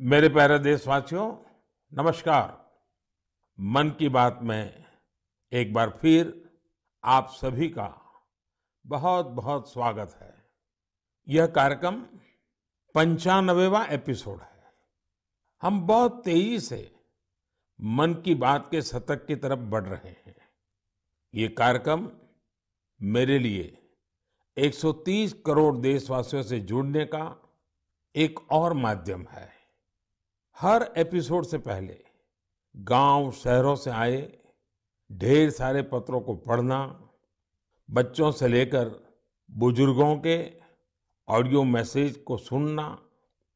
मेरे प्यारे देशवासियों, नमस्कार। मन की बात में एक बार फिर आप सभी का बहुत बहुत स्वागत है। यह कार्यक्रम 95वां एपिसोड है। हम बहुत तेजी से मन की बात के शतक की तरफ बढ़ रहे हैं। ये कार्यक्रम मेरे लिए 130 करोड़ देशवासियों से जुड़ने का एक और माध्यम है। हर एपिसोड से पहले गांव शहरों से आए ढेर सारे पत्रों को पढ़ना, बच्चों से लेकर बुजुर्गों के ऑडियो मैसेज को सुनना,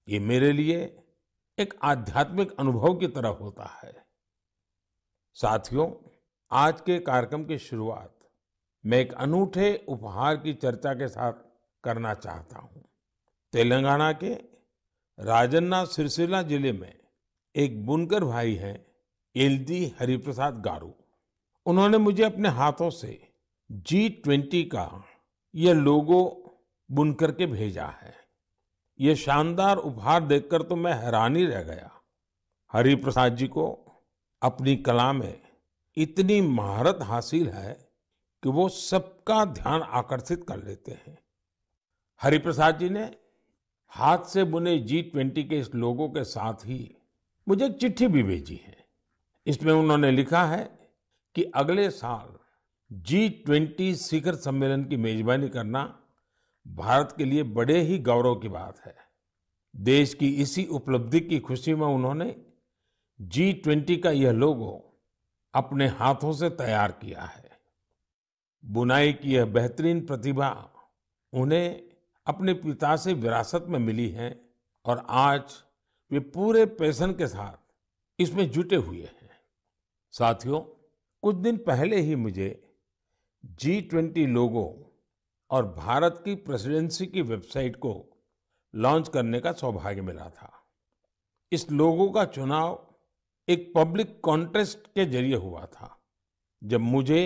ये मेरे लिए एक आध्यात्मिक अनुभव की तरह होता है। साथियों, आज के कार्यक्रम की शुरुआत मैं एक अनूठे उपहार की चर्चा के साथ करना चाहता हूं। तेलंगाना के राजन्ना सिरसिल्ला जिले में एक बुनकर भाई हैं, एल्दी हरिप्रसाद गारू। उन्होंने मुझे अपने हाथों से G20 का यह लोगो बुन करके भेजा है। यह शानदार उपहार देखकर तो मैं हैरान ही रह गया। हरिप्रसाद जी को अपनी कला में इतनी महारत हासिल है कि वो सबका ध्यान आकर्षित कर लेते हैं। हरिप्रसाद जी ने हाथ से बुने G20 के इस लोगो के साथ ही मुझे एक चिट्ठी भी भेजी है। इसमें उन्होंने लिखा है कि अगले साल G20 शिखर सम्मेलन की मेजबानी करना भारत के लिए बड़े ही गौरव की बात है। देश की इसी उपलब्धि की खुशी में उन्होंने G20 का यह लोगो अपने हाथों से तैयार किया है। बुनाई की यह बेहतरीन प्रतिभा उन्हें अपने पिता से विरासत में मिली है और आज वे पूरे पैशन के साथ इसमें जुटे हुए हैं। साथियों, कुछ दिन पहले ही मुझे G20 लोगो और भारत की प्रेसिडेंसी की वेबसाइट को लॉन्च करने का सौभाग्य मिला था। इस लोगो का चुनाव एक पब्लिक कॉन्टेस्ट के जरिए हुआ था। जब मुझे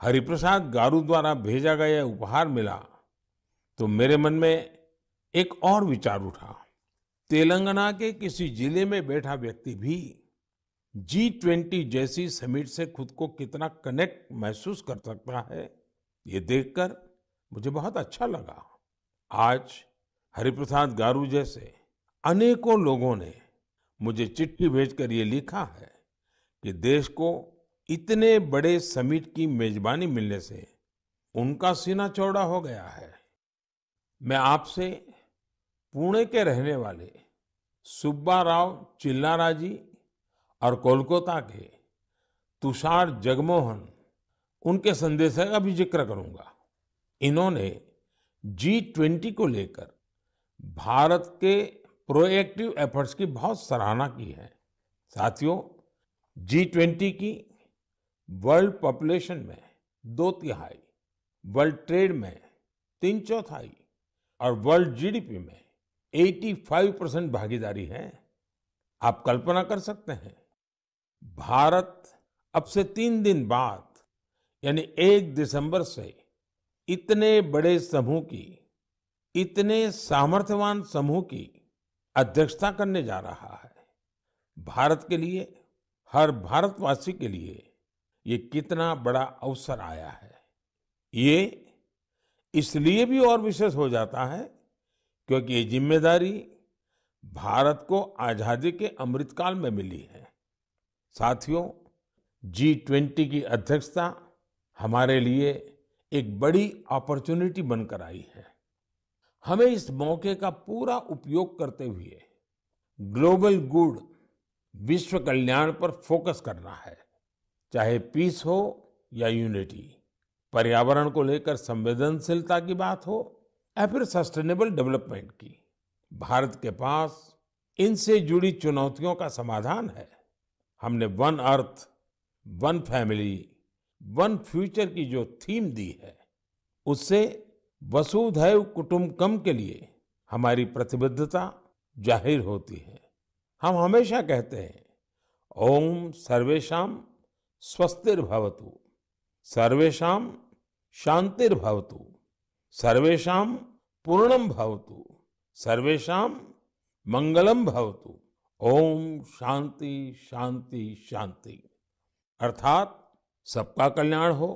हरिप्रसाद गारू द्वारा भेजा गया उपहार मिला तो मेरे मन में एक और विचार उठा। तेलंगाना के किसी जिले में बैठा व्यक्ति भी G20 जैसी समिट से खुद को कितना कनेक्ट महसूस कर सकता है, ये देखकर मुझे बहुत अच्छा लगा। आज हरिप्रसाद गारू जैसे अनेकों लोगों ने मुझे चिट्ठी भेजकर ये लिखा है कि देश को इतने बड़े समिट की मेजबानी मिलने से उनका सीना चौड़ा हो गया है। मैं आपसे पुणे के रहने वाले सुब्बा राव चिल्लारा जी और कोलकाता के तुषार जगमोहन, उनके संदेश का भी जिक्र करूंगा। इन्होंने G20 को लेकर भारत के प्रोएक्टिव एफर्ट्स की बहुत सराहना की है। साथियों, G20 की वर्ल्ड पॉपुलेशन में 2/3, वर्ल्ड ट्रेड में 3/4 और वर्ल्ड जीडीपी में 85% भागीदारी है। आप कल्पना कर सकते हैं, भारत अब से 3 दिन बाद यानी 1 दिसंबर से इतने बड़े समूह की, इतने सामर्थ्यवान समूह की अध्यक्षता करने जा रहा है। भारत के लिए, हर भारतवासी के लिए ये कितना बड़ा अवसर आया है। ये इसलिए भी और विशेष हो जाता है क्योंकि ये जिम्मेदारी भारत को आजादी के अमृतकाल में मिली है। साथियों, G20 की अध्यक्षता हमारे लिए एक बड़ी अपॉर्चुनिटी बनकर आई है। हमें इस मौके का पूरा उपयोग करते हुए ग्लोबल गुड, विश्व कल्याण पर फोकस करना है। चाहे पीस हो या यूनिटी, पर्यावरण को लेकर संवेदनशीलता की बात हो या फिर सस्टेनेबल डेवलपमेंट की, भारत के पास इनसे जुड़ी चुनौतियों का समाधान है। हमने one earth, one family, one future की जो थीम दी है, उससे वसुधैव कुटुंबकम के लिए हमारी प्रतिबद्धता जाहिर होती है। हम हमेशा कहते हैं, ओम सर्वेषां स्वस्तिर्भवतु, सर्वेषां शांतिर्भवतु, सर्वेषां पूर्णं भवतु, सर्वेषां मंगलम भवतु। ओम शांति शांति शांति। अर्थात सबका कल्याण हो,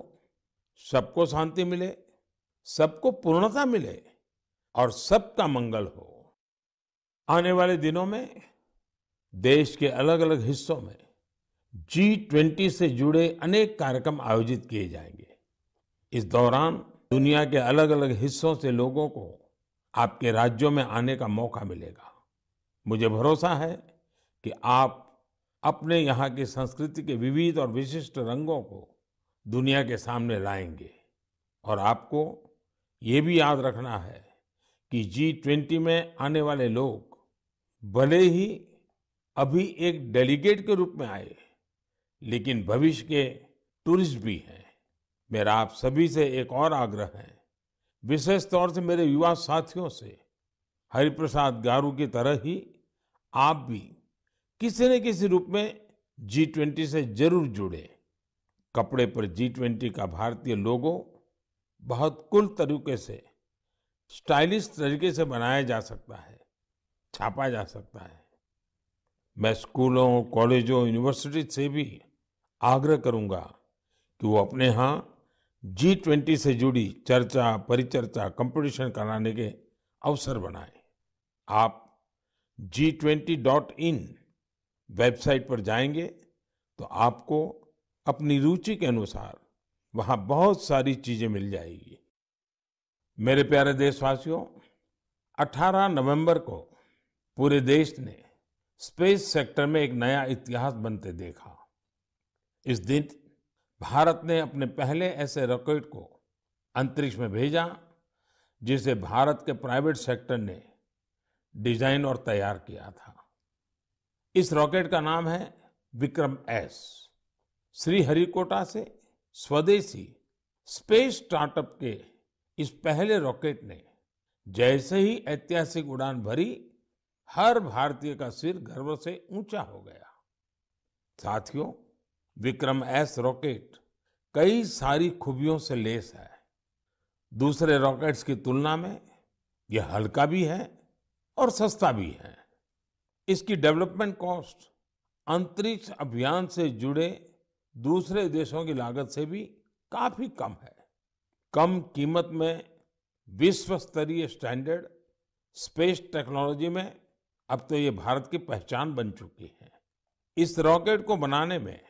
सबको शांति मिले, सबको पूर्णता मिले और सबका मंगल हो। आने वाले दिनों में देश के अलग अलग हिस्सों में G20 से जुड़े अनेक कार्यक्रम आयोजित किए जाएंगे। इस दौरान दुनिया के अलग अलग हिस्सों से लोगों को आपके राज्यों में आने का मौका मिलेगा। मुझे भरोसा है कि आप अपने यहाँ की संस्कृति के विविध और विशिष्ट रंगों को दुनिया के सामने लाएंगे। और आपको ये भी याद रखना है कि G20 में आने वाले लोग भले ही अभी एक डेलीगेट के रूप में आए, लेकिन भविष्य के टूरिस्ट भी हैं। मेरा आप सभी से एक और आग्रह है, विशेष तौर से मेरे युवा साथियों से, हरिप्रसाद गारू की तरह ही आप भी किसी न किसी रूप में G20 से जरूर जुड़े। कपड़े पर G20 का भारतीय लोगो बहुत कूल तरीके से, स्टाइलिश तरीके से बनाया जा सकता है, छापा जा सकता है। मैं स्कूलों, कॉलेजों, यूनिवर्सिटी से भी आग्रह करूंगा कि वो अपने यहाँ G20 से जुड़ी चर्चा, परिचर्चा, कंपटीशन कराने के अवसर बनाएं। आप G20.in वेबसाइट पर जाएंगे तो आपको अपनी रुचि के अनुसार वहां बहुत सारी चीजें मिल जाएगी। मेरे प्यारे देशवासियों, 18 नवंबर को पूरे देश ने स्पेस सेक्टर में एक नया इतिहास बनते देखा। इस दिन भारत ने अपने पहले ऐसे रॉकेट को अंतरिक्ष में भेजा जिसे भारत के प्राइवेट सेक्टर ने डिजाइन और तैयार किया था। इस रॉकेट का नाम है विक्रम एस। श्रीहरिकोटा से स्वदेशी स्पेस स्टार्टअप के इस पहले रॉकेट ने जैसे ही ऐतिहासिक उड़ान भरी, हर भारतीय का सिर गर्व से ऊंचा हो गया। साथियों, विक्रम एस रॉकेट कई सारी खूबियों से लैस है। दूसरे रॉकेट्स की तुलना में यह हल्का भी है और सस्ता भी है। इसकी डेवलपमेंट कॉस्ट अंतरिक्ष अभियान से जुड़े दूसरे देशों की लागत से भी काफी कम है। कम कीमत में विश्व स्तरीय स्टैंडर्ड स्पेस टेक्नोलॉजी में अब तो ये भारत की पहचान बन चुकी है। इस रॉकेट को बनाने में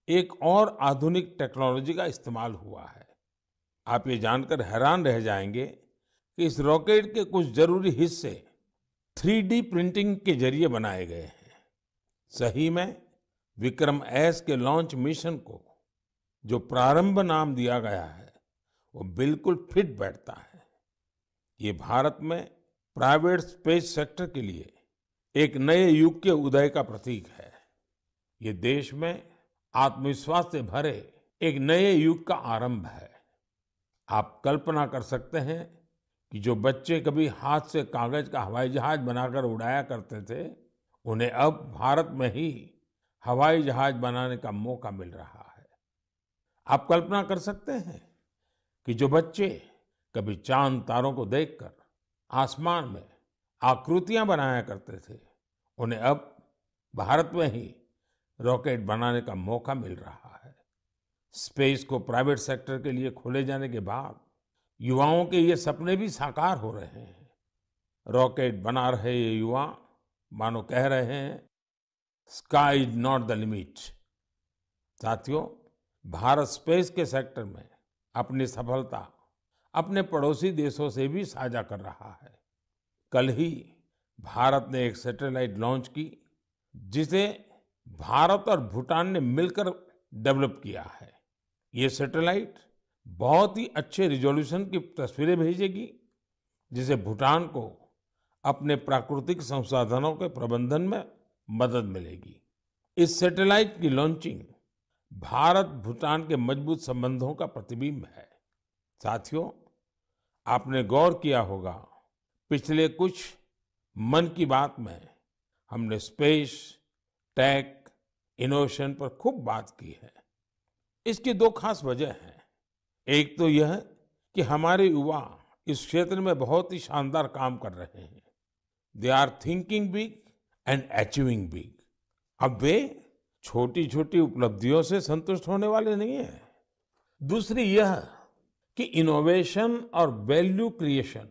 एक और आधुनिक टेक्नोलॉजी का इस्तेमाल हुआ है। आप ये जानकर हैरान रह जाएंगे कि इस रॉकेट के कुछ जरूरी हिस्से 3D प्रिंटिंग के जरिए बनाए गए हैं। सही में विक्रम एस के लॉन्च मिशन को जो प्रारंभ नाम दिया गया है, वो बिल्कुल फिट बैठता है। ये भारत में प्राइवेट स्पेस सेक्टर के लिए एक नए युग के उदय का प्रतीक है। ये देश में आत्मविश्वास से भरे एक नए युग का आरंभ है। आप कल्पना कर सकते हैं कि जो बच्चे कभी हाथ से कागज का हवाई जहाज बनाकर उड़ाया करते थे, उन्हें अब भारत में ही हवाई जहाज बनाने का मौका मिल रहा है। आप कल्पना कर सकते हैं कि जो बच्चे कभी चांद तारों को देखकर आसमान में आकृतियां बनाया करते थे, उन्हें अब भारत में ही रॉकेट बनाने का मौका मिल रहा है। स्पेस को प्राइवेट सेक्टर के लिए खोले जाने के बाद युवाओं के ये सपने भी साकार हो रहे हैं। रॉकेट बना रहे ये युवा मानो कह रहे हैं, sky is not the limit. साथियों, भारत स्पेस के सेक्टर में अपनी सफलता अपने पड़ोसी देशों से भी साझा कर रहा है। कल ही भारत ने एक सैटेलाइट लॉन्च की जिसे भारत और भूटान ने मिलकर डेवलप किया है। ये सैटेलाइट बहुत ही अच्छे रिजोल्यूशन की तस्वीरें भेजेगी, जिसे भूटान को अपने प्राकृतिक संसाधनों के प्रबंधन में मदद मिलेगी। इस सैटेलाइट की लॉन्चिंग भारत भूटान के मजबूत संबंधों का प्रतिबिंब है। साथियों, आपने गौर किया होगा, पिछले कुछ मन की बात में हमने स्पेस, टेक, इनोवेशन पर खूब बात की है। इसकी दो खास वजह हैं। एक तो यह कि हमारे युवा इस क्षेत्र में बहुत ही शानदार काम कर रहे हैं। They are thinking big and achieving big. अब वे छोटी छोटी उपलब्धियों से संतुष्ट होने वाले नहीं हैं। दूसरी यह कि इनोवेशन और वैल्यू क्रिएशन,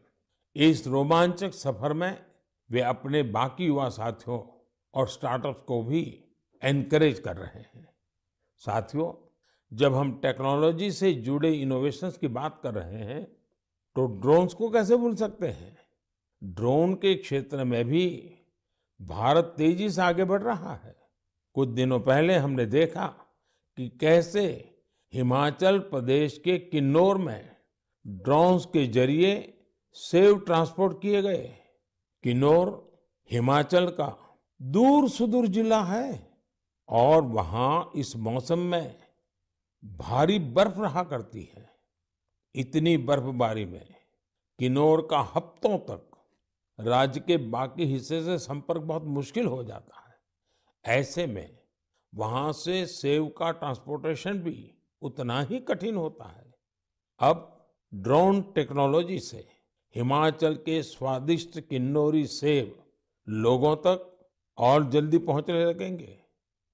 इस रोमांचक सफर में वे अपने बाकी युवा साथियों और स्टार्टअप्स को भी एनकरेज कर रहे हैं। साथियों, जब हम टेक्नोलॉजी से जुड़े इनोवेशंस की बात कर रहे हैं तो ड्रोन्स को कैसे भूल सकते हैं। ड्रोन के क्षेत्र में भी भारत तेजी से आगे बढ़ रहा है। कुछ दिनों पहले हमने देखा कि कैसे हिमाचल प्रदेश के किन्नौर में ड्रोन्स के जरिए सेब ट्रांसपोर्ट किए गए। किन्नौर हिमाचल का दूर सुदूर जिला है और वहां इस मौसम में भारी बर्फ रहा करती है। इतनी बर्फबारी में किन्नौर का हफ्तों तक राज्य के बाकी हिस्से से संपर्क बहुत मुश्किल हो जाता है। ऐसे में वहां से सेब का ट्रांसपोर्टेशन भी उतना ही कठिन होता है। अब ड्रोन टेक्नोलॉजी से हिमाचल के स्वादिष्ट किन्नौरी सेब लोगों तक और जल्दी पहुंचने लगेंगे।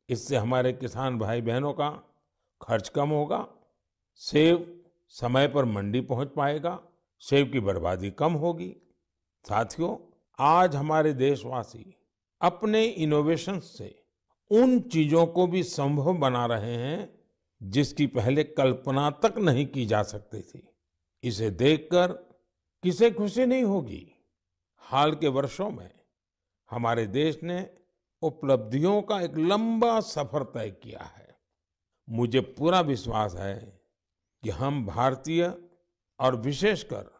इससे हमारे किसान भाई बहनों का खर्च कम होगा, सेब समय पर मंडी पहुंच पाएगा, सेब की बर्बादी कम होगी। साथियों, आज हमारे देशवासी अपने इनोवेशन से उन चीजों को भी संभव बना रहे हैं जिसकी पहले कल्पना तक नहीं की जा सकती थी। इसे देखकर किसे खुशी नहीं होगी। हाल के वर्षों में हमारे देश ने उपलब्धियों का एक लंबा सफर तय किया है। मुझे पूरा विश्वास है कि हम भारतीय और विशेषकर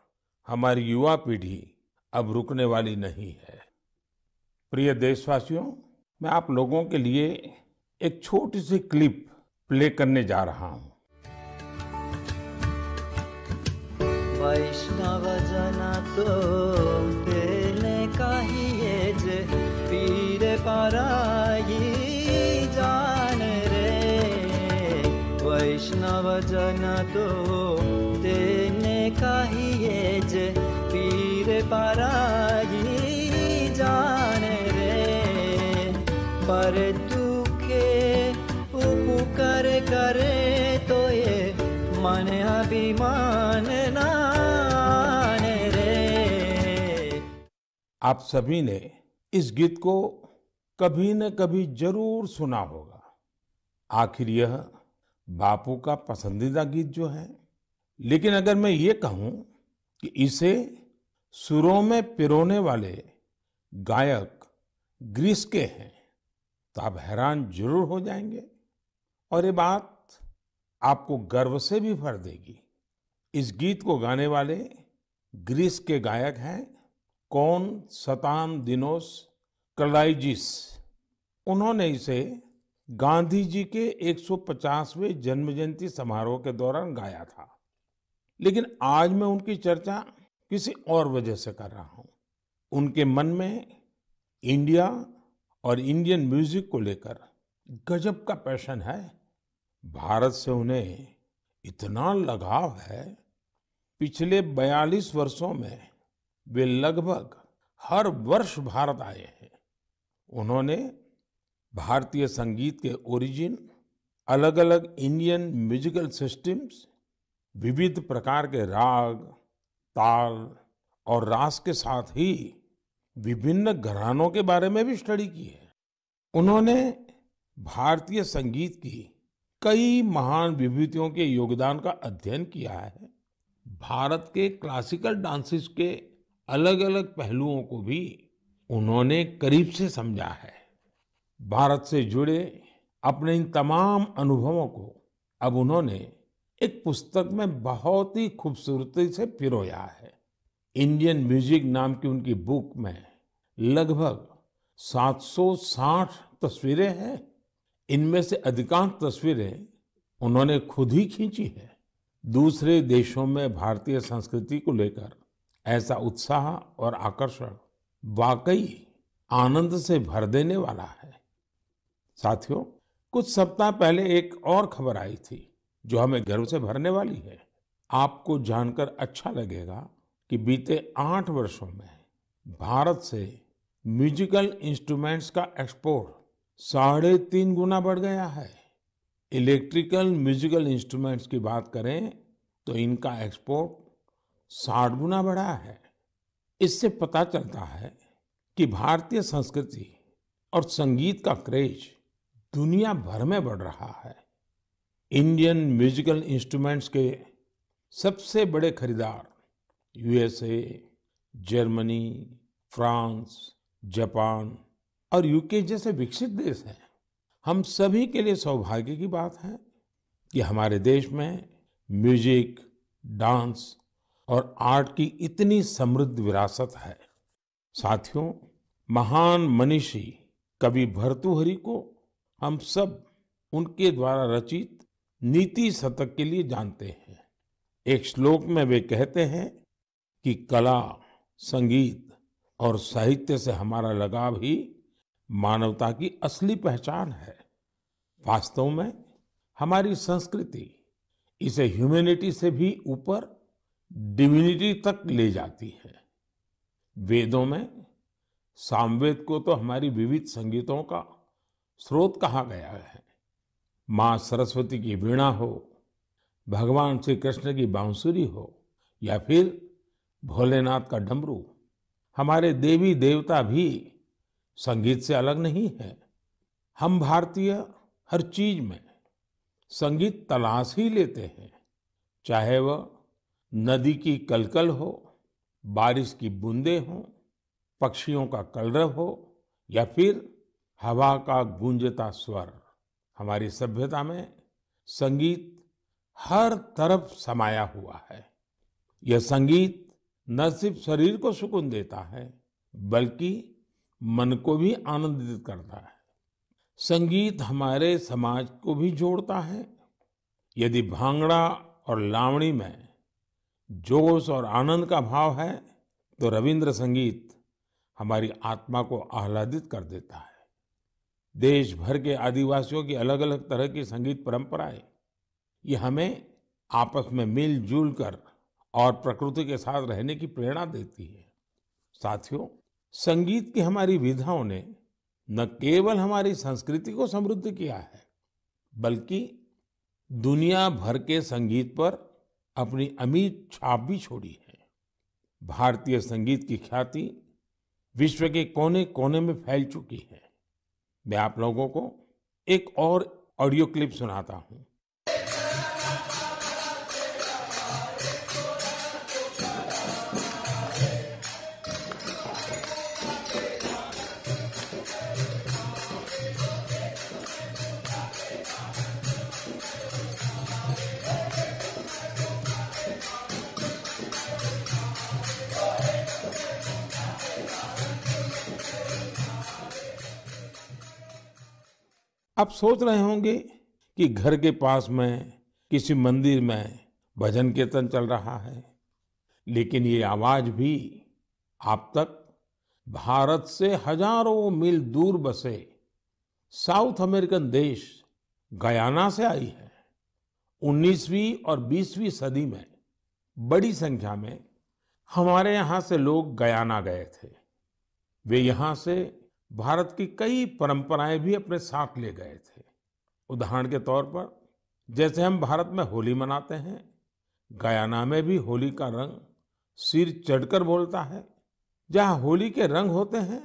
हमारी युवा पीढ़ी अब रुकने वाली नहीं है। प्रिय देशवासियों, मैं आप लोगों के लिए एक छोटी सी क्लिप प्ले करने जा रहा हूं। वैष्णव जना तो तेने कहिए जे पीर पराई जान रे। वैष्णव जना तो तेने कहिए जे पीर पराई जान रे। पर तू के उपकार करे तो ये मन अभिमान नान रे। आप सभी ने इस गीत को कभी न कभी जरूर सुना होगा। आखिर यह बापू का पसंदीदा गीत जो है। लेकिन अगर मैं ये कहूं कि इसे सुरों में पिरोने वाले गायक ग्रीस के हैं तो आप हैरान जरूर हो जाएंगे और ये बात आपको गर्व से भी भर देगी। इस गीत को गाने वाले ग्रीस के गायक हैं कोनस्तान्तिनोस कलाइजिस। उन्होंने इसे गांधी जी के 150वें जन्म जयंती समारोह के दौरान गाया था। लेकिन आज मैं उनकी चर्चा किसी और वजह से कर रहा हूं। उनके मन में इंडिया और इंडियन म्यूजिक को लेकर गजब का पैशन है। भारत से उन्हें इतना लगाव है, पिछले 42 वर्षों में वे लगभग हर वर्ष भारत आए हैं। उन्होंने भारतीय संगीत के ओरिजिन, अलग अलग इंडियन म्यूजिकल सिस्टम्स, विविध प्रकार के राग, ताल और रास के साथ ही विभिन्न घरानों के बारे में भी स्टडी की है। उन्होंने भारतीय संगीत की कई महान विभूतियों के योगदान का अध्ययन किया है। भारत के क्लासिकल डांसेस के अलग अलग पहलुओं को भी उन्होंने करीब से समझा है। भारत से जुड़े अपने इन तमाम अनुभवों को अब उन्होंने एक पुस्तक में बहुत ही खूबसूरती से पिरोया है। इंडियन म्यूजिक नाम की उनकी बुक में लगभग 760 तस्वीरें हैं। इनमें से अधिकांश तस्वीरें उन्होंने खुद ही खींची है। दूसरे देशों में भारतीय संस्कृति को लेकर ऐसा उत्साह और आकर्षण वाकई आनंद से भर देने वाला है। साथियों, कुछ सप्ताह पहले एक और खबर आई थी जो हमें गर्व से भरने वाली है। आपको जानकर अच्छा लगेगा कि बीते 8 वर्षों में भारत से म्यूजिकल इंस्ट्रूमेंट्स का एक्सपोर्ट 3.5 गुना बढ़ गया है। इलेक्ट्रिकल म्यूजिकल इंस्ट्रूमेंट्स की बात करें तो इनका एक्सपोर्ट 60 गुना बढ़ा है। इससे पता चलता है कि भारतीय संस्कृति और संगीत का क्रेज दुनिया भर में बढ़ रहा है। इंडियन म्यूजिकल इंस्ट्रूमेंट्स के सबसे बड़े खरीदार यूएसए, जर्मनी, फ्रांस, जापान और यूके जैसे विकसित देश हैं। हम सभी के लिए सौभाग्य की बात है कि हमारे देश में म्यूजिक, डांस और आर्ट की इतनी समृद्ध विरासत है। साथियों, महान मनीषी कवि भर्तृहरि को हम सब उनके द्वारा रचित नीति शतक के लिए जानते हैं। एक श्लोक में वे कहते हैं कि कला, संगीत और साहित्य से हमारा लगाव ही मानवता की असली पहचान है। वास्तव में हमारी संस्कृति इसे ह्यूमैनिटी से भी ऊपर डिविनिटी तक ले जाती है। वेदों में सामवेद को तो हमारी विविध संगीतों का स्रोत कहा गया है। माँ सरस्वती की वीणा हो, भगवान श्री कृष्ण की बांसुरी हो या फिर भोलेनाथ का डमरू, हमारे देवी देवता भी संगीत से अलग नहीं है। हम भारतीय हर चीज में संगीत तलाश ही लेते हैं, चाहे वह नदी की कलकल हो, बारिश की बूंदें हो, पक्षियों का कलरव हो या फिर हवा का गूंजता स्वर। हमारी सभ्यता में संगीत हर तरफ समाया हुआ है। यह संगीत न सिर्फ शरीर को सुकून देता है बल्कि मन को भी आनंदित करता है। संगीत हमारे समाज को भी जोड़ता है। यदि भांगड़ा और लावणी में जोश और आनंद का भाव है तो रविंद्र संगीत हमारी आत्मा को आह्लादित कर देता है। देश भर के आदिवासियों की अलग अलग तरह की संगीत परंपराएं ये हमें आपस में मिलजुल कर और प्रकृति के साथ रहने की प्रेरणा देती है। साथियों, संगीत की हमारी विधाओं ने न केवल हमारी संस्कृति को समृद्ध किया है बल्कि दुनिया भर के संगीत पर अपनी अमिट छाप भी छोड़ी है। भारतीय संगीत की ख्याति विश्व के कोने कोने में फैल चुकी है। मैं आप लोगों को एक और ऑडियो क्लिप सुनाता हूं। आप सोच रहे होंगे कि घर के पास में किसी मंदिर में भजन कीर्तन चल रहा है, लेकिन ये आवाज भी आप तक भारत से हजारों मील दूर बसे साउथ अमेरिकन देश गयाना से आई है। 19वीं और 20वीं सदी में बड़ी संख्या में हमारे यहाँ से लोग गयाना गए थे। वे यहाँ से भारत की कई परंपराएं भी अपने साथ ले गए थे। उदाहरण के तौर पर जैसे हम भारत में होली मनाते हैं, गयाना में भी होली का रंग सिर चढ़कर बोलता है। जहाँ होली के रंग होते हैं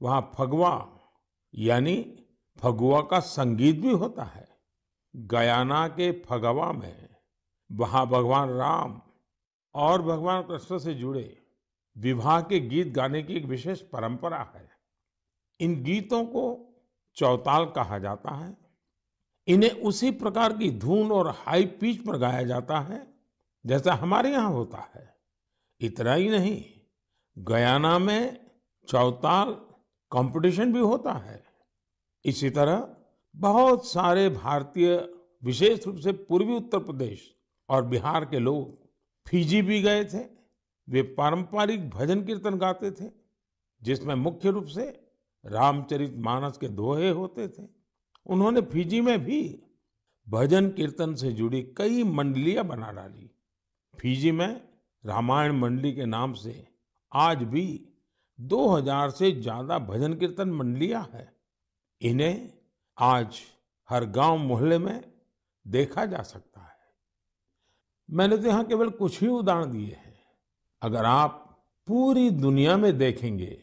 वहाँ फगवा यानी फगुआ का संगीत भी होता है। गयाना के फगवा में वहाँ भगवान राम और भगवान कृष्ण से जुड़े विवाह के गीत गाने की एक विशेष परंपरा है। इन गीतों को चौताल कहा जाता है। इन्हें उसी प्रकार की धुन और हाई पिच पर गाया जाता है जैसा हमारे यहाँ होता है। इतना ही नहीं, गयाना में चौताल कंपटीशन भी होता है। इसी तरह बहुत सारे भारतीय, विशेष रूप से पूर्वी उत्तर प्रदेश और बिहार के लोग फिजी भी गए थे। वे पारंपरिक भजन कीर्तन गाते थे जिसमें मुख्य रूप से रामचरितमानस के दोहे होते थे। उन्होंने फिजी में भी भजन कीर्तन से जुड़ी कई मंडलियां बना डाली। फिजी में रामायण मंडली के नाम से आज भी 2000 से ज्यादा भजन कीर्तन मंडलियां हैं। इन्हें आज हर गांव मोहल्ले में देखा जा सकता है। मैंने तो यहाँ केवल कुछ ही उदाहरण दिए हैं। अगर आप पूरी दुनिया में देखेंगे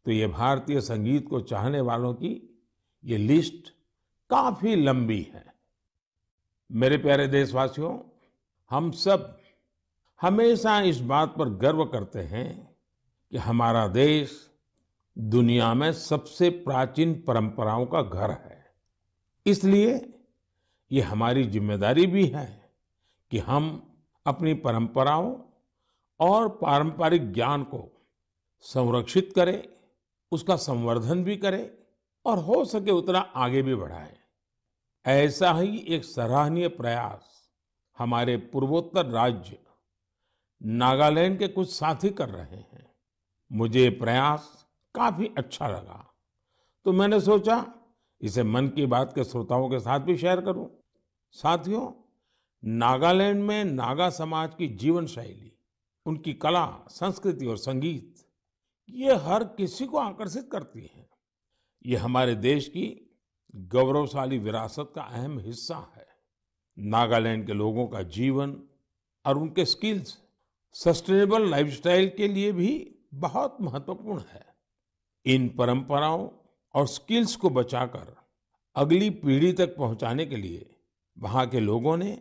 तो ये भारतीय संगीत को चाहने वालों की ये लिस्ट काफी लंबी है। मेरे प्यारे देशवासियों, हम सब हमेशा इस बात पर गर्व करते हैं कि हमारा देश दुनिया में सबसे प्राचीन परंपराओं का घर है। इसलिए ये हमारी जिम्मेदारी भी है कि हम अपनी परंपराओं और पारंपरिक ज्ञान को संरक्षित करें, उसका संवर्धन भी करें और हो सके उतना आगे भी बढ़ाएं। ऐसा ही एक सराहनीय प्रयास हमारे पूर्वोत्तर राज्य नागालैंड के कुछ साथी कर रहे हैं। मुझे ये प्रयास काफी अच्छा लगा, तो मैंने सोचा इसे मन की बात के श्रोताओं के साथ भी शेयर करूं। साथियों, नागालैंड में नागा समाज की जीवन शैली, उनकी कला, संस्कृति और संगीत, ये हर किसी को आकर्षित करती है। ये हमारे देश की गौरवशाली विरासत का अहम हिस्सा है। नागालैंड के लोगों का जीवन और उनके स्किल्स सस्टेनेबल लाइफस्टाइल के लिए भी बहुत महत्वपूर्ण है। इन परंपराओं और स्किल्स को बचाकर अगली पीढ़ी तक पहुंचाने के लिए वहां के लोगों ने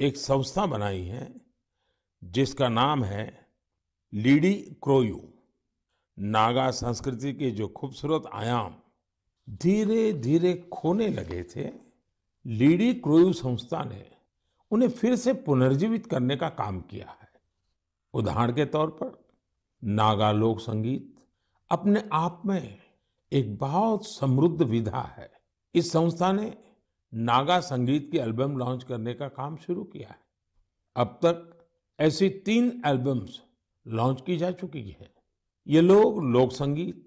एक संस्था बनाई है जिसका नाम है लिडिक्रोयू। नागा संस्कृति के जो खूबसूरत आयाम धीरे धीरे खोने लगे थे, लिडिक्रोयू संस्था ने उन्हें फिर से पुनर्जीवित करने का काम किया है। उदाहरण के तौर पर नागा लोक संगीत अपने आप में एक बहुत समृद्ध विधा है। इस संस्था ने नागा संगीत की एल्बम लॉन्च करने का काम शुरू किया है। अब तक ऐसी 3 एल्बम्स लॉन्च की जा चुकी है। ये लोग लोक संगीत,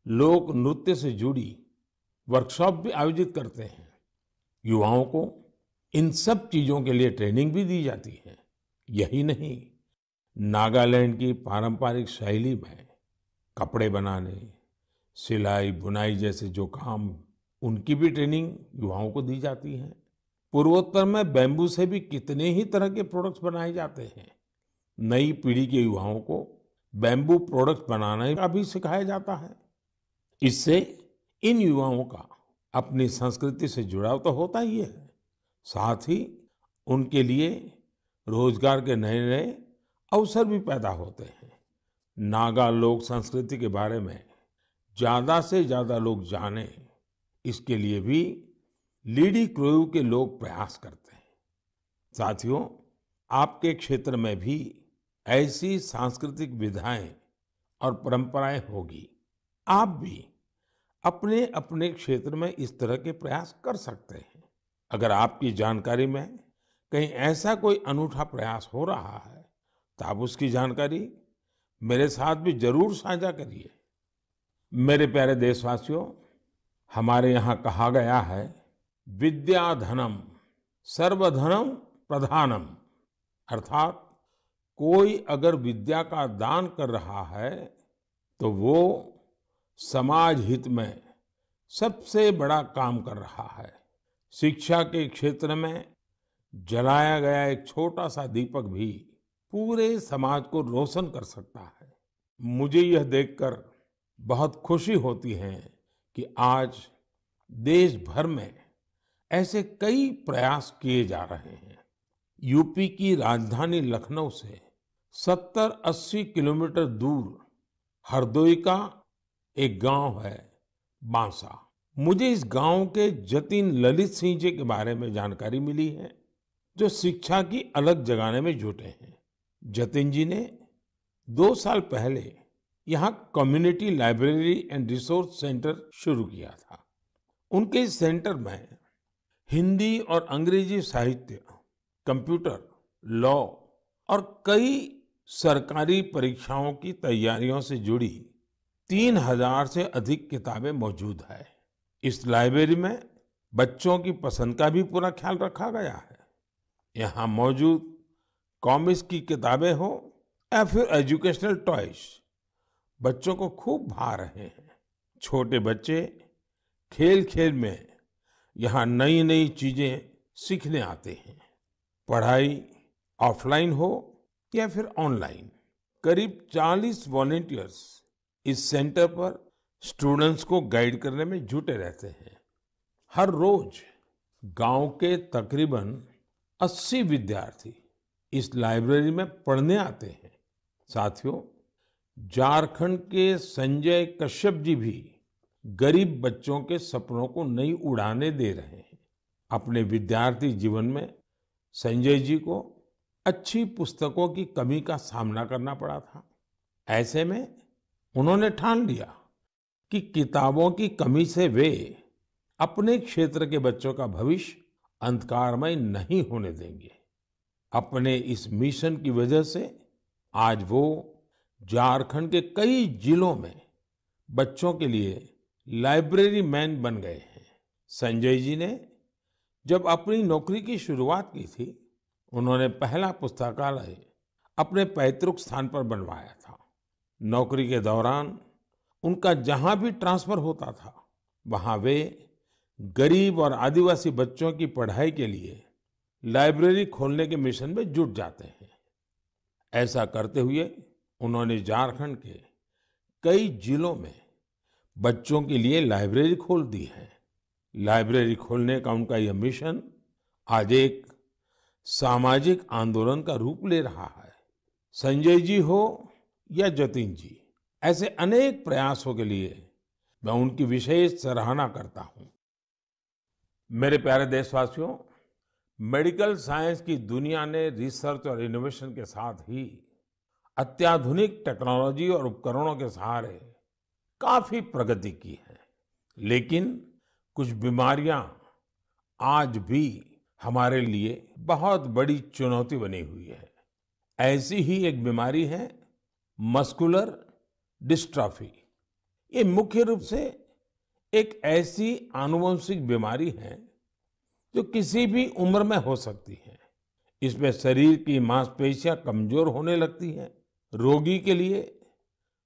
लोक नृत्य से जुड़ी वर्कशॉप भी आयोजित करते हैं। युवाओं को इन सब चीजों के लिए ट्रेनिंग भी दी जाती है। यही नहीं, नागालैंड की पारंपरिक शैली में कपड़े बनाने, सिलाई, बुनाई जैसे जो काम, उनकी भी ट्रेनिंग युवाओं को दी जाती है। पूर्वोत्तर में बैम्बू से भी कितने ही तरह के प्रोडक्ट्स बनाए जाते हैं। नई पीढ़ी के युवाओं को बैम्बू प्रोडक्ट्स बनाने का भी सिखाया जाता है। इससे इन युवाओं का अपनी संस्कृति से जुड़ाव तो होता ही है, साथ ही उनके लिए रोजगार के नए नए अवसर भी पैदा होते हैं। नागा लोक संस्कृति के बारे में ज्यादा से ज्यादा लोग जाने, इसके लिए भी लिडिक्रोयू के लोग प्रयास करते हैं। साथियों, आपके क्षेत्र में भी ऐसी सांस्कृतिक विधाएं और परंपराएं होगी। आप भी अपने अपने क्षेत्र में इस तरह के प्रयास कर सकते हैं। अगर आपकी जानकारी में कहीं ऐसा कोई अनूठा प्रयास हो रहा है तो आप उसकी जानकारी मेरे साथ भी जरूर साझा करिए। मेरे प्यारे देशवासियों, हमारे यहाँ कहा गया है, विद्या धनम सर्वधनम प्रधानम, अर्थात कोई अगर विद्या का दान कर रहा है तो वो समाज हित में सबसे बड़ा काम कर रहा है। शिक्षा के क्षेत्र में जलाया गया एक छोटा सा दीपक भी पूरे समाज को रोशन कर सकता है। मुझे यह देखकर बहुत खुशी होती है कि आज देश भर में ऐसे कई प्रयास किए जा रहे हैं। यूपी की राजधानी लखनऊ से 70-80 किलोमीटर दूर हरदोई का एक गांव है बांसा। मुझे इस गांव के जतिन ललित सिंह जी के बारे में जानकारी मिली है, जो शिक्षा की अलग जगाने में जुटे हैं। जतिन जी ने 2 साल पहले यहाँ community library and resource centre शुरू किया था। उनके इस सेंटर में हिंदी और अंग्रेजी साहित्य, कंप्यूटर, लॉ और कई सरकारी परीक्षाओं की तैयारियों से जुड़ी 3000 से अधिक किताबें मौजूद है। इस लाइब्रेरी में बच्चों की पसंद का भी पूरा ख्याल रखा गया है। यहाँ मौजूद कॉमिक्स की किताबें हो या फिर एजुकेशनल टॉयज, बच्चों को खूब भा रहे हैं। छोटे बच्चे खेल खेल में यहाँ नई नई चीजें सीखने आते हैं। पढ़ाई ऑफलाइन हो या फिर ऑनलाइन, करीब 40 वॉलेंटियर्स इस सेंटर पर स्टूडेंट्स को गाइड करने में जुटे रहते हैं। हर रोज गांव के तकरीबन 80 विद्यार्थी इस लाइब्रेरी में पढ़ने आते हैं। साथियों, झारखंड के संजय कश्यप जी भी गरीब बच्चों के सपनों को नई उड़ानें दे रहे हैं। अपने विद्यार्थी जीवन में संजय जी को अच्छी पुस्तकों की कमी का सामना करना पड़ा था। ऐसे में उन्होंने ठान लिया कि किताबों की कमी से वे अपने क्षेत्र के बच्चों का भविष्य अंधकारमय नहीं होने देंगे। अपने इस मिशन की वजह से आज वो झारखंड के कई जिलों में बच्चों के लिए लाइब्रेरी मैन बन गए हैं। संजय जी ने जब अपनी नौकरी की शुरुआत की थी, उन्होंने पहला पुस्तकालय अपने पैतृक स्थान पर बनवाया था। नौकरी के दौरान उनका जहां भी ट्रांसफर होता था, वहां वे गरीब और आदिवासी बच्चों की पढ़ाई के लिए लाइब्रेरी खोलने के मिशन में जुट जाते हैं। ऐसा करते हुए उन्होंने झारखंड के कई जिलों में बच्चों के लिए लाइब्रेरी खोल दी है। लाइब्रेरी खोलने का उनका यह मिशन आज एक सामाजिक आंदोलन का रूप ले रहा है। संजय जी हो या जतिन जी, ऐसे अनेक प्रयासों के लिए मैं उनकी विशेष सराहना करता हूं। मेरे प्यारे देशवासियों, मेडिकल साइंस की दुनिया ने रिसर्च और इनोवेशन के साथ ही अत्याधुनिक टेक्नोलॉजी और उपकरणों के सहारे काफी प्रगति की है। लेकिन कुछ बीमारियां आज भी हमारे लिए बहुत बड़ी चुनौती बनी हुई है। ऐसी ही एक बीमारी है मस्कुलर डिस्ट्रॉफी। ये मुख्य रूप से एक ऐसी आनुवंशिक बीमारी है जो किसी भी उम्र में हो सकती है। इसमें शरीर की मांसपेशियां कमजोर होने लगती हैं। रोगी के लिए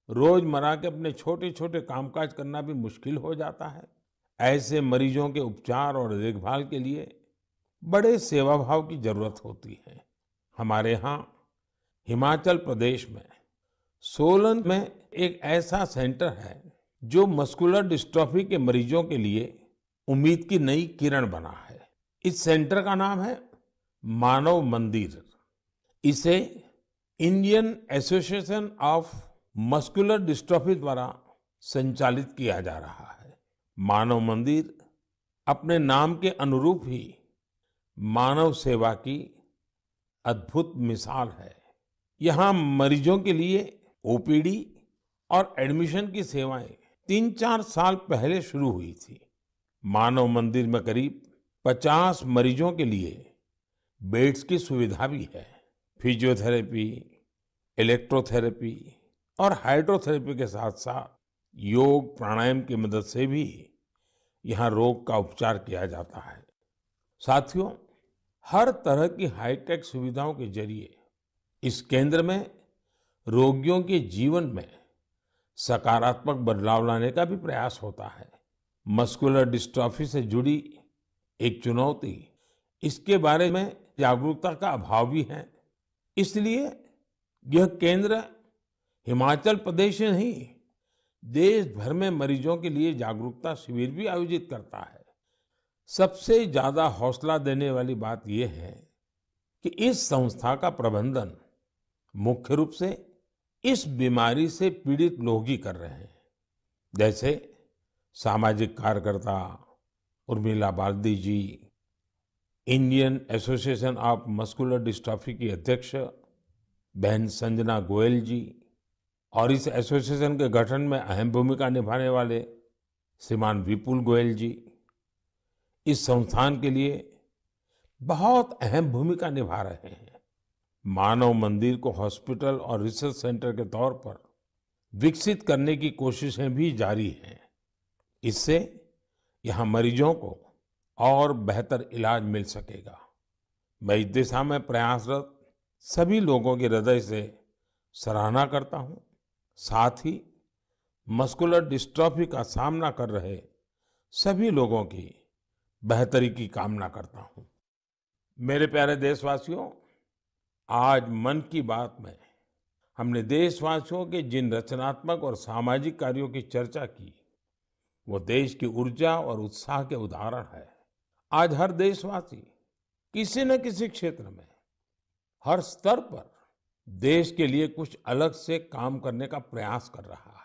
रोजमर्रा के अपने छोटे छोटे कामकाज करना भी मुश्किल हो जाता है। ऐसे मरीजों के उपचार और देखभाल के लिए बड़े सेवाभाव की जरूरत होती है। हमारे यहाँ हिमाचल प्रदेश में सोलन में एक ऐसा सेंटर है जो मस्कुलर डिस्ट्रॉफी के मरीजों के लिए उम्मीद की नई किरण बना है। इस सेंटर का नाम है मानव मंदिर। इसे Indian Association of Muscular dystrophy द्वारा संचालित किया जा रहा है। मानव मंदिर अपने नाम के अनुरूप ही मानव सेवा की अद्भुत मिसाल है। यहाँ मरीजों के लिए ओपीडी और एडमिशन की सेवाएं 3-4 साल पहले शुरू हुई थी। मानव मंदिर में करीब 50 मरीजों के लिए बेड्स की सुविधा भी है। फिजियोथेरेपी, इलेक्ट्रोथेरेपी और हाइड्रोथेरेपी के साथ साथ योग प्राणायाम की मदद से भी यहाँ रोग का उपचार किया जाता है। साथियों, हर तरह की हाईटेक सुविधाओं के जरिए इस केंद्र में रोगियों के जीवन में सकारात्मक बदलाव लाने का भी प्रयास होता है। मस्कुलर डिस्ट्रॉफी से जुड़ी एक चुनौती इसके बारे में जागरूकता का अभाव भी है। इसलिए यह केंद्र हिमाचल प्रदेश ही नहीं, देश भर में मरीजों के लिए जागरूकता शिविर भी आयोजित करता है। सबसे ज्यादा हौसला देने वाली बात यह है कि इस संस्था का प्रबंधन मुख्य रूप से इस बीमारी से पीड़ित लोग ही कर रहे हैं। जैसे सामाजिक कार्यकर्ता Urmila Baldi ji, Indian Association of Muscular Dystrophy की अध्यक्ष बहन संजना गोयल जी, और इस एसोसिएशन के गठन में अहम भूमिका निभाने वाले श्रीमान विपुल गोयल जी इस संस्थान के लिए बहुत अहम भूमिका निभा रहे हैं। मानव मंदिर को हॉस्पिटल और रिसर्च सेंटर के तौर पर विकसित करने की कोशिशें भी जारी हैं। इससे यहाँ मरीजों को और बेहतर इलाज मिल सकेगा। मैं इस दिशा में प्रयासरत सभी लोगों के हृदय से सराहना करता हूँ। साथ ही मस्कुलर डिस्ट्रॉफी का सामना कर रहे सभी लोगों की बेहतरी की कामना करता हूं। मेरे प्यारे देशवासियों, आज मन की बात में हमने देशवासियों के जिन रचनात्मक और सामाजिक कार्यों की चर्चा की, वो देश की ऊर्जा और उत्साह के उदाहरण है। आज हर देशवासी किसी न किसी क्षेत्र में, हर स्तर पर देश के लिए कुछ अलग से काम करने का प्रयास कर रहा है।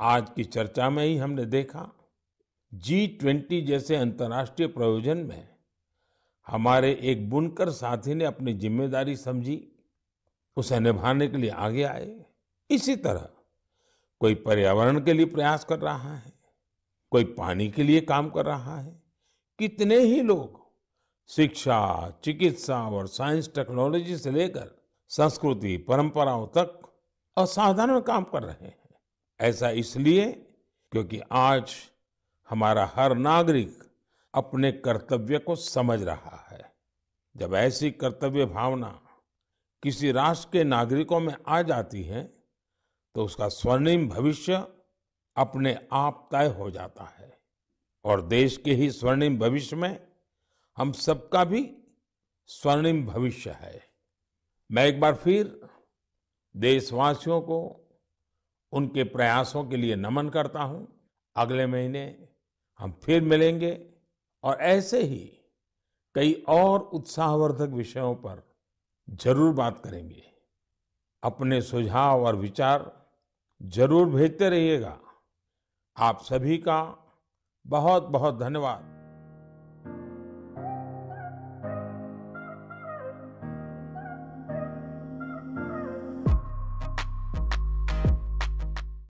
आज की चर्चा में ही हमने देखा, G20 जैसे अंतर्राष्ट्रीय प्रयोजन में हमारे एक बुनकर साथी ने अपनी जिम्मेदारी समझी, उसे निभाने के लिए आगे आए। इसी तरह कोई पर्यावरण के लिए प्रयास कर रहा है, कोई पानी के लिए काम कर रहा है। कितने ही लोग शिक्षा, चिकित्सा और साइंस टेक्नोलॉजी से लेकर संस्कृति, परंपराओं तक असाधारण काम कर रहे हैं। ऐसा इसलिए क्योंकि आज हमारा हर नागरिक अपने कर्तव्य को समझ रहा है। जब ऐसी कर्तव्य भावना किसी राष्ट्र के नागरिकों में आ जाती है, तो उसका स्वर्णिम भविष्य अपने आप तय हो जाता है। और देश के ही स्वर्णिम भविष्य में हम सबका भी स्वर्णिम भविष्य है। मैं एक बार फिर देशवासियों को उनके प्रयासों के लिए नमन करता हूं। अगले महीने हम फिर मिलेंगे और ऐसे ही कई और उत्साहवर्धक विषयों पर जरूर बात करेंगे। अपने सुझाव और विचार जरूर भेजते रहिएगा। आप सभी का बहुत बहुत धन्यवाद।